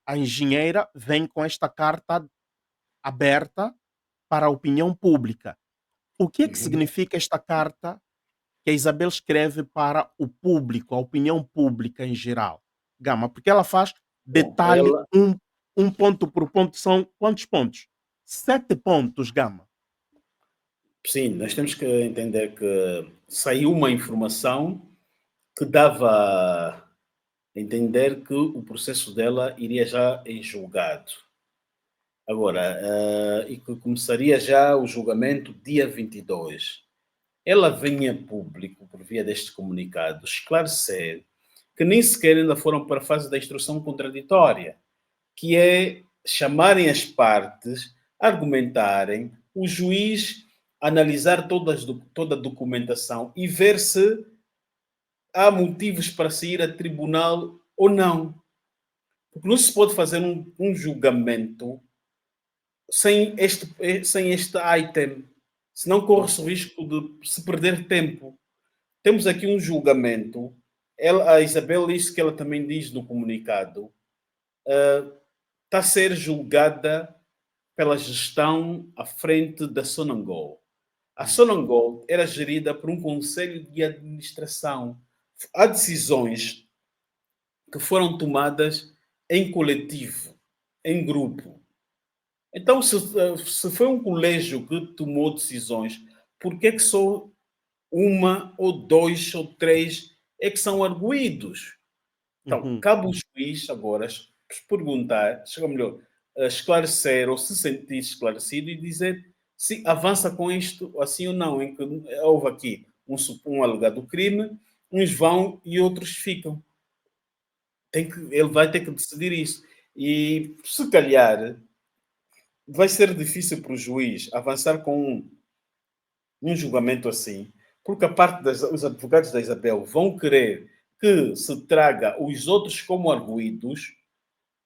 a engenheira vem com esta carta aberta para a opinião pública. O que é que Uhum. significa esta carta que a Isabel escreve para o público, a opinião pública em geral? Gama, porque ela faz Bom, detalhe ela, um ponto por ponto, são quantos pontos? 7 pontos, Gama. sim, nós temos que entender que saiu uma informação que dava a entender que o processo dela iria já em julgado. Agora, e que começaria já o julgamento dia 22. Ela vem a público, por via deste comunicado, esclarecer que nem sequer ainda foram para a fase da instrução contraditória, que é chamarem as partes, argumentarem, o juiz analisar toda a documentação e ver se há motivos para sair a tribunal ou não. Porque não se pode fazer um julgamento sem este item, senão corre-se o risco de se perder tempo. Temos aqui um julgamento. A Isabel disse que ela também diz no comunicado, está a ser julgada pela gestão à frente da Sonangol. A Hum, Sonangol era gerida por um conselho de administração. Há decisões que foram tomadas em coletivo, em grupo. Então, se foi um colégio que tomou decisões, por que é que só uma ou dois ou três é que são arguídos? Então, uhum, cabe ao juiz agora perguntar, chega melhor, esclarecer ou se sentir esclarecido e dizer se avança com isto assim ou não, em que houve aqui um alegado crime, uns vão e outros ficam. Ele vai ter que decidir isso. E se calhar vai ser difícil para o juiz avançar com um julgamento assim, porque a parte os advogados da Isabel vão querer que se traga os outros como arguídos.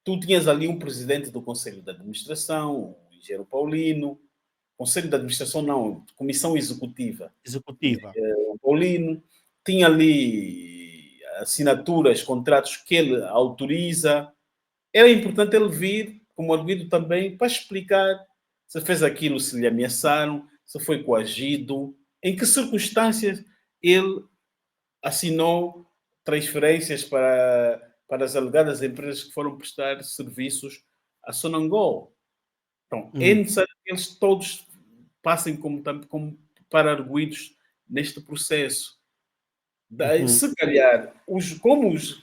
Tu tinhas ali um presidente do Conselho de Administração, o engenheiro Paulino, Conselho de Administração não, Comissão Executiva, executiva. o Paulino, tinha ali assinaturas, contratos que ele autoriza. Era importante ele vir como arguido também para explicar se fez aquilo, se lhe ameaçaram, se foi coagido, em que circunstâncias ele assinou transferências para as alegadas empresas que foram prestar serviços à Sonangol. Então, é Hum, necessário que eles todos passem como para arguidos neste processo. uhum, Se calhar,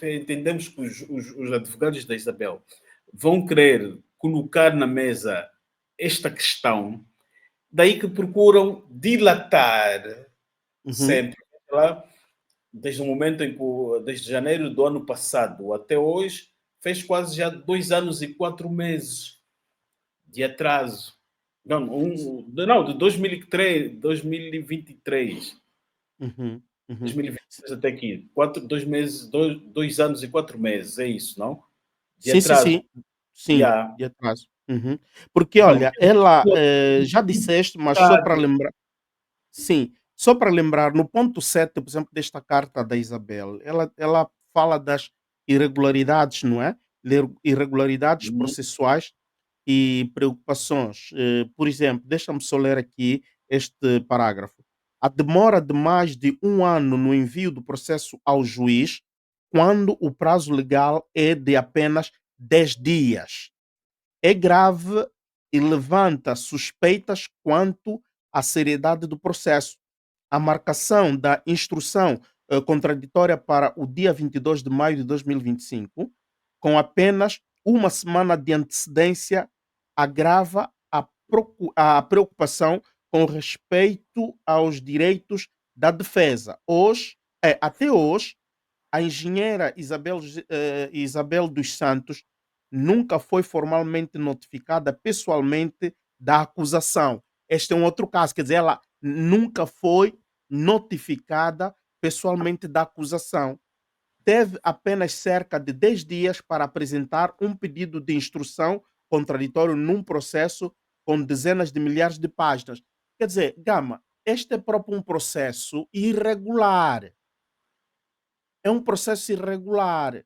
entendemos que os advogados da Isabel vão querer colocar na mesa esta questão, daí que procuram dilatar uhum. sempre. Lá, desde o momento desde janeiro do ano passado até hoje, fez quase já 2 anos e 4 meses de atraso. Não, não, de 2003, 2023. Uhum, uhum. 2023 até aqui. 2 meses, 2 anos e 4 meses, é isso, não? De Sim, sim, atraso. sim. Sim, Já. de atraso. Uhum. Porque Então, olha, ela, já disseste, mas só para lembrar, sim, só para lembrar, no ponto 7, por exemplo, desta carta da Isabel, ela fala das irregularidades, não é? Irregularidades processuais e preocupações. Por exemplo, deixa-me só ler aqui este parágrafo. A demora de mais de um ano no envio do processo ao juiz, quando o prazo legal é de apenas 10 dias, é grave e levanta suspeitas quanto à seriedade do processo. A marcação da instrução contraditória para o dia 22 de maio de 2025, com apenas uma semana de antecedência, agrava a preocupação com respeito aos direitos da defesa. Até hoje, a engenheira Isabel dos Santos nunca foi formalmente notificada pessoalmente da acusação. Este é um outro caso, quer dizer, ela nunca foi notificada pessoalmente da acusação. Teve apenas cerca de 10 dias para apresentar um pedido de instrução contraditório num processo com dezenas de milhares de páginas. Quer dizer, Gama, este é próprio um processo irregular. É um processo irregular.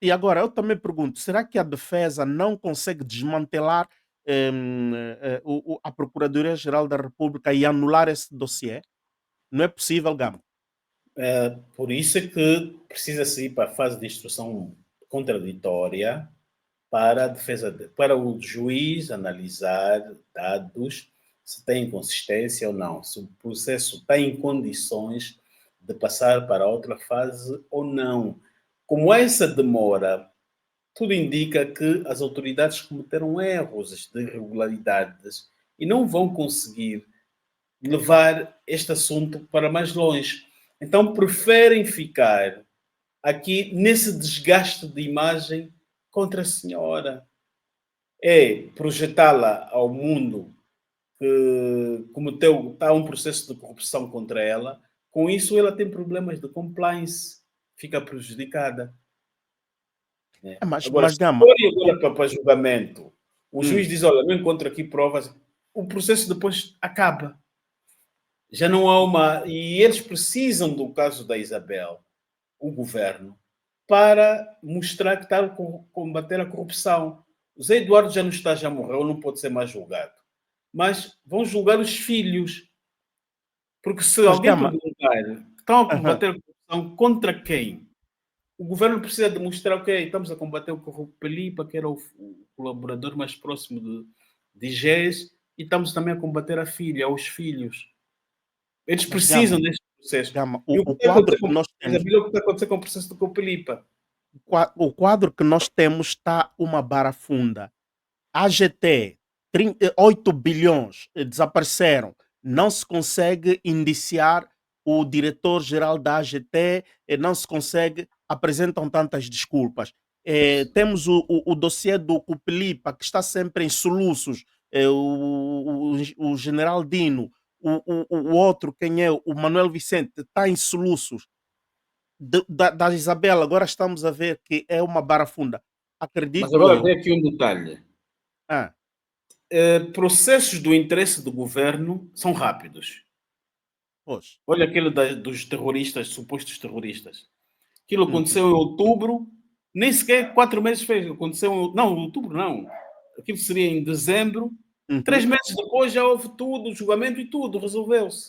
E agora eu também pergunto, será que a defesa não consegue desmantelar, a Procuradoria-Geral da República e anular esse dossiê? Não é possível, Gama? Por isso é que precisa-se ir para a fase de instrução contraditória para a defesa, para o juiz analisar dados, se tem consistência ou não, se o processo tem condições de passar para outra fase ou não. Como essa demora, tudo indica que as autoridades cometeram erros de irregularidades e não vão conseguir levar este assunto para mais longe. Então preferem ficar aqui nesse desgaste de imagem contra a senhora. É projetá-la ao mundo que cometeu, está um processo de corrupção contra ela. Com isso, ela tem problemas de compliance, fica prejudicada. Né? Agora, Mas se Gama, for o agora para julgamento, o hum, juiz diz: olha, não encontro aqui provas, o processo depois acaba. Já não há uma. E eles precisam do caso da Isabel, o governo, para mostrar que está a combater a corrupção. O Zé Eduardo já não está, já morreu, não pode ser mais julgado. Mas vão julgar os filhos. Porque se mas alguém Gama perguntar, estão a aham, combater a corrupção contra quem? O governo precisa demonstrar que estamos a combater o Corrupelipa, que era o colaborador mais próximo de GES, e estamos também a combater a filha, os filhos. Eles mas Gama precisam deste processo. Gama, E o que o está a quadro acontecer que com nós a temos Isabel é o que está a acontecer com o processo do Corrupelipa. o quadro que nós temos está uma barafunda. AGT, 8 bilhões desapareceram. Não se consegue indiciar o diretor-geral da AGT, não se consegue, apresentam tantas desculpas. Temos o dossiê do Cupelipa, que está sempre em soluços. O general Dino, o outro, quem é? O Manuel Vicente, está em soluços. Da Isabela, agora estamos a ver que é uma barafunda. Mas Acredito agora eu. tem aqui um detalhe. Ah, Processos do interesse do governo são rápidos. pois. Olha aquele dos terroristas, supostos terroristas. Aquilo Uhum. aconteceu em outubro, nem sequer 4 meses fez. Aconteceu não, em outubro não. Aquilo seria em dezembro. Três Uhum. meses depois já houve tudo, julgamento e tudo, resolveu-se.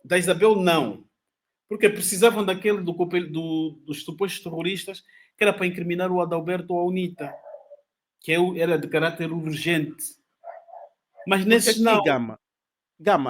Da Isabel, não. Porque precisavam daquele dos supostos terroristas que era para incriminar o Adalberto ou a UNITA, que era de caráter urgente. Mas Porque nesses não. aqui, Gama,